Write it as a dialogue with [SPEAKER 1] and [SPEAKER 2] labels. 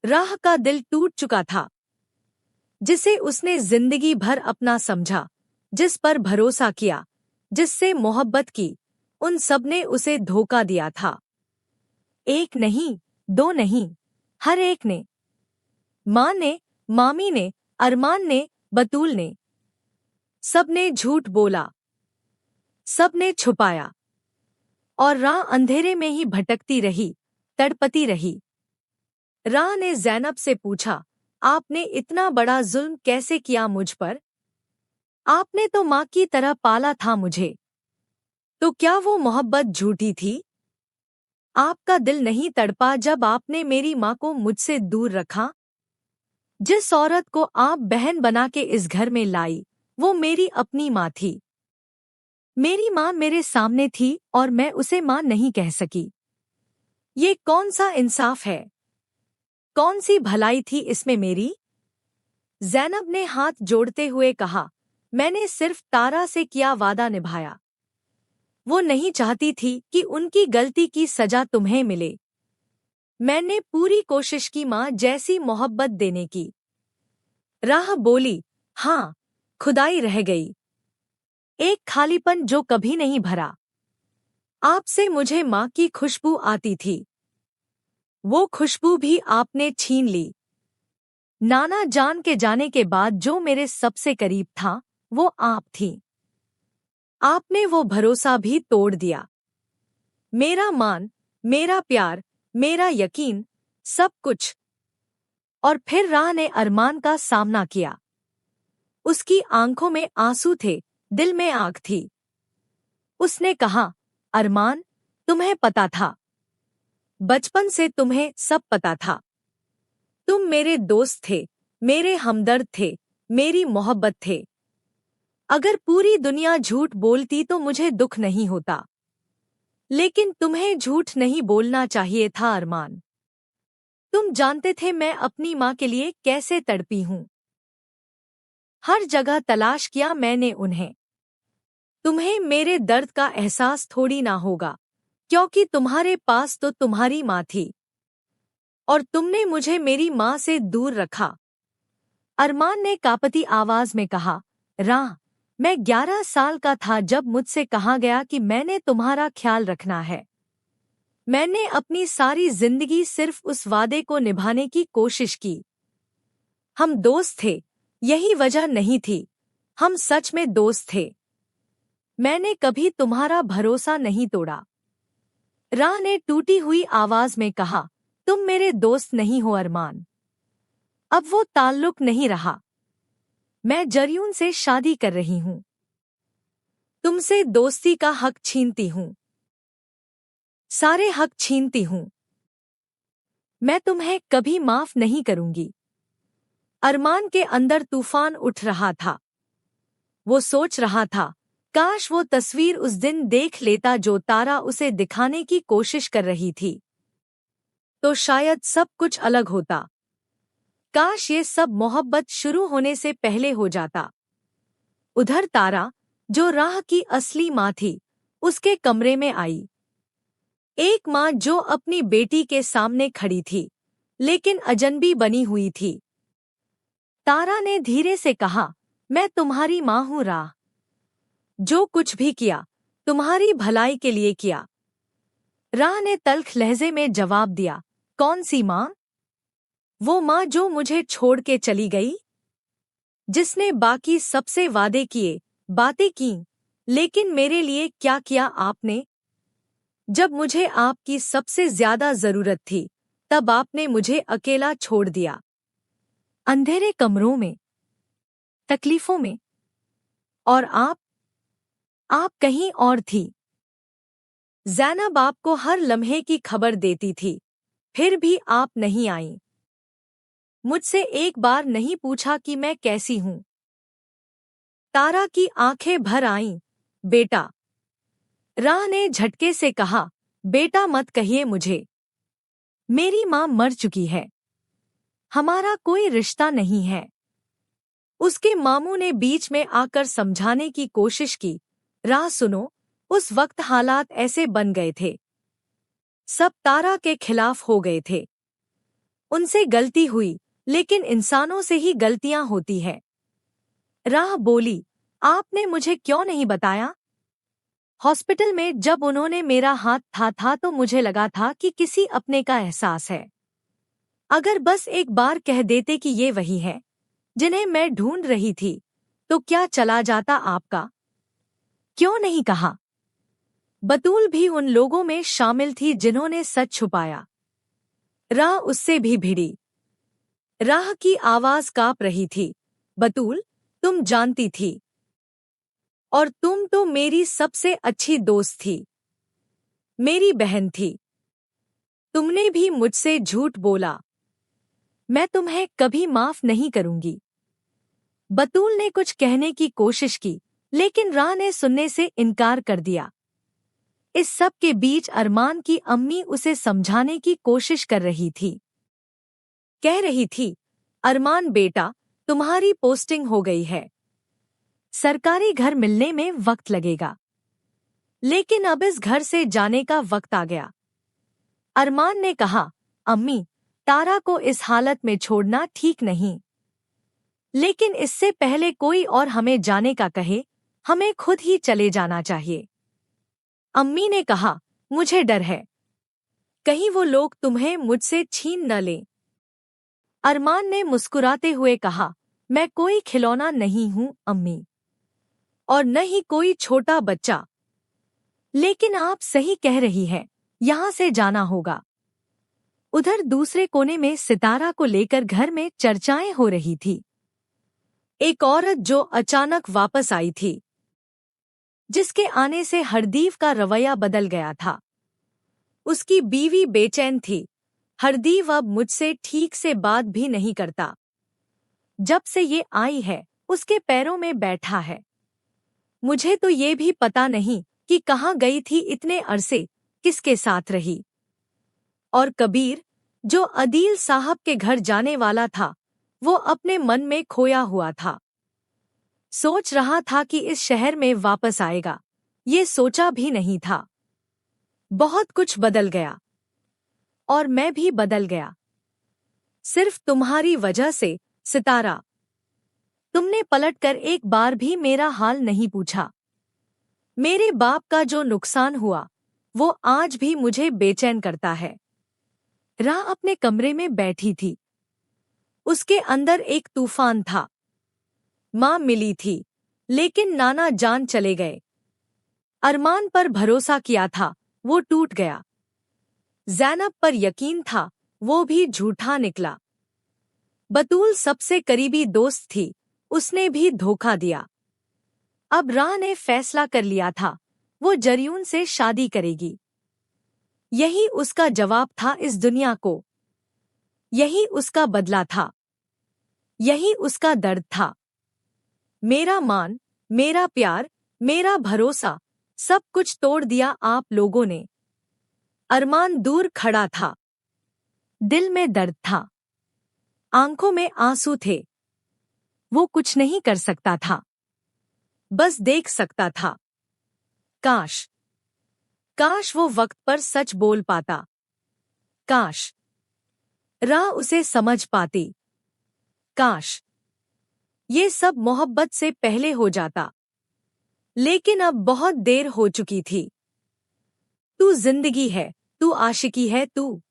[SPEAKER 1] राह का दिल टूट चुका था, जिसे उसने जिंदगी भर अपना समझा, जिस पर भरोसा किया, जिससे मोहब्बत की, उन सब ने उसे धोखा दिया था। एक नहीं, दो नहीं, हर एक ने। माँ ने, मामी ने, अरमान ने, बतूल ने। सबने झूठ बोला, सबने छुपाया, और राह अंधेरे में ही भटकती रही, तड़पती रही। राह ने ज़ैनब से पूछा, आपने इतना बड़ा जुल्म कैसे किया मुझ पर? आपने तो माँ की तरह पाला था मुझे। तो क्या वो मोहब्बत झूठी थी? आपका दिल नहीं तड़पा जब आपने मेरी माँ को मुझसे दूर रखा? जिस औरत को आप बहन बना के इस घर में लाई, वो मेरी अपनी माँ थी। मेरी माँ मेरे सामने थी और मैं उसे माँ नहीं कह सकी। ये कौन सा इंसाफ है? कौन सी भलाई थी इसमें मेरी? ज़ैनब ने हाथ जोड़ते हुए कहा, मैंने सिर्फ तारा से किया वादा निभाया। वो नहीं चाहती थी कि उनकी गलती की सजा तुम्हें मिले। मैंने पूरी कोशिश की माँ जैसी मोहब्बत देने की। राह बोली, हाँ, खुदाई रह गई। एक खालीपन जो कभी नहीं भरा। आपसे मुझे माँ की खुशबू आती थी। वो खुशबू भी आपने छीन ली। नाना जान के जाने के बाद जो मेरे सबसे करीब था, वो आप थी। आपने वो भरोसा भी तोड़ दिया। मेरा मान, मेरा प्यार, मेरा यकीन, सब कुछ। और फिर राह ने अरमान का सामना किया। उसकी आंखों में आंसू थे, दिल में आग थी। उसने कहा, अरमान, तुम्हें पता था। बचपन से तुम्हें सब पता था। तुम मेरे दोस्त थे, मेरे हमदर्द थे, मेरी मोहब्बत थे। अगर पूरी दुनिया झूठ बोलती तो मुझे दुख नहीं होता। लेकिन तुम्हें झूठ नहीं बोलना चाहिए था अरमान। तुम जानते थे मैं अपनी माँ के लिए कैसे तड़पी हूँ। हर जगह तलाश किया मैंने उन्हें। तुम्हें मेरे दर्द का एहसास थोड़ी ना होगा, क्योंकि तुम्हारे पास तो तुम्हारी माँ थी। और तुमने मुझे मेरी माँ से दूर रखा। अरमान ने कांपती आवाज में कहा, राह, मैं 11 साल का था जब मुझसे कहा गया कि मैंने तुम्हारा ख्याल रखना है। मैंने अपनी सारी जिंदगी सिर्फ उस वादे को निभाने की कोशिश की। हम दोस्त थे, यही वजह नहीं थी। हम सच में दोस्त थे। मैंने कभी तुम्हारा भरोसा नहीं तोड़ा। राह ने टूटी हुई आवाज में कहा, तुम मेरे दोस्त नहीं हो अरमान। अब वो ताल्लुक नहीं रहा। मैं जरयून से शादी कर रही हूँ। तुमसे दोस्ती का हक छीनती हूँ। सारे हक छीनती हूँ। मैं तुम्हें कभी माफ नहीं करूंगी। अरमान के अंदर तूफान उठ रहा था। वो सोच रहा था, काश वो तस्वीर उस दिन देख लेता जो तारा उसे दिखाने की कोशिश कर रही थी। तो शायद सब कुछ अलग होता। काश ये सब मोहब्बत शुरू होने से पहले हो जाता। उधर तारा, जो राह की असली माँ थी, उसके कमरे में आई। एक माँ जो अपनी बेटी के सामने खड़ी थी, लेकिन अजनबी बनी हुई थी। तारा ने धीरे से कहा, मैं तुम्हारी माँ हूँ राह। जो कुछ भी किया, तुम्हारी भलाई के लिए किया। राह ने तल्ख लहजे में जवाब दिया, कौन सी माँ? वो माँ जो मुझे छोड़ के चली गई? जिसने बाकी सबसे वादे किए, बातें की, लेकिन मेरे लिए क्या किया आपने? जब मुझे आपकी सबसे ज्यादा जरूरत थी, तब आपने मुझे अकेला छोड़ दिया। अंधेरे कमरों में, तकलीफों में। और आप कहीं और थी। ज़ैनब आपको हर लम्हे की खबर देती थी, फिर भी आप नहीं आईं। मुझसे एक बार नहीं पूछा कि मैं कैसी हूँ। तारा की आंखें भर आईं, बेटा। राह ने झटके से कहा, बेटा मत कहिए मुझे। मेरी माँ मर चुकी है। हमारा कोई रिश्ता नहीं है। उसके मामू ने बीच में आकर समझाने की कोशिश की, राह सुनो, उस वक्त हालात ऐसे बन गए थे। सब तारा के खिलाफ हो गए थे। उनसे गलती हुई, लेकिन इंसानों से ही गलतियां होती है। राह बोली, आपने मुझे क्यों नहीं बताया? हॉस्पिटल में जब उन्होंने मेरा हाथ था तो मुझे लगा था कि किसी अपने का एहसास है। अगर बस एक बार कह देते कि ये वही है जिन्हें मैं ढूंढ रही थी, तो क्या चला जाता आपका? क्यों नहीं कहा? बतूल भी उन लोगों में शामिल थी जिन्होंने सच छुपाया। राह उससे भी भिड़ी। राह की आवाज कांप रही थी। बतूल, तुम जानती थी, और तुम तो मेरी सबसे अच्छी दोस्त थी, मेरी बहन थी। तुमने भी मुझसे झूठ बोला। मैं तुम्हें कभी माफ नहीं करूंगी। बतूल ने कुछ कहने की कोशिश की, लेकिन राह ने सुनने से इनकार कर दिया। इस सब के बीच अरमान की अम्मी उसे समझाने की कोशिश कर रही थी। कह रही थी, अरमान बेटा, तुम्हारी पोस्टिंग हो गई है, सरकारी घर मिलने में वक्त लगेगा, लेकिन अब इस घर से जाने का वक्त आ गया। अरमान ने कहा, अम्मी, तारा को इस हालत में छोड़ना ठीक नहीं, लेकिन इससे पहले कोई और हमें जाने का कहे, हमें खुद ही चले जाना चाहिए। अम्मी ने कहा, मुझे डर है, कहीं वो लोग तुम्हें मुझसे छीन न लें। अरमान ने मुस्कुराते हुए कहा, मैं कोई खिलौना नहीं हूं अम्मी, और न ही कोई छोटा बच्चा। लेकिन आप सही कह रही हैं, यहाँ से जाना होगा। उधर दूसरे कोने में सितारा को लेकर घर में चर्चाएं हो रही थी। एक औरत जो अचानक वापस आई थी, जिसके आने से हरदीव का रवैया बदल गया था। उसकी बीवी बेचैन थी। हरदीव अब मुझसे ठीक से बात भी नहीं करता। जब से ये आई है, उसके पैरों में बैठा है। मुझे तो ये भी पता नहीं कि कहाँ गई थी इतने अरसे, किसके साथ रही। और कबीर, जो अदील साहब के घर जाने वाला था, वो अपने मन में खोया हुआ था। सोच रहा था कि इस शहर में वापस आएगा, ये सोचा भी नहीं था। बहुत कुछ बदल गया, और मैं भी बदल गया, सिर्फ तुम्हारी वजह से, सितारा। तुमने पलटकर एक बार भी मेरा हाल नहीं पूछा। मेरे बाप का जो नुकसान हुआ, वो आज भी मुझे बेचैन करता है। राह अपने कमरे में बैठी थी। उसके अंदर एक तूफान था। माँ मिली थी, लेकिन नाना जान चले गए। अरमान पर भरोसा किया था, वो टूट गया। ज़ैनब पर यकीन था, वो भी झूठा निकला। बतूल सबसे करीबी दोस्त थी, उसने भी धोखा दिया। अब राह ने फैसला कर लिया था, वो जरयून से शादी करेगी। यही उसका जवाब था इस दुनिया को। यही उसका बदला था। यही उसका दर्द था। मेरा मान, मेरा प्यार, मेरा भरोसा, सब कुछ तोड़ दिया आप लोगों ने। अरमान दूर खड़ा था। दिल में दर्द था, आंखों में आंसू थे। वो कुछ नहीं कर सकता था, बस देख सकता था। काश, काश वो वक्त पर सच बोल पाता। काश राह उसे समझ पाती। काश ये सब मोहब्बत से पहले हो जाता, लेकिन अब बहुत देर हो चुकी थी। तू जिंदगी है, तू आशिकी है, तू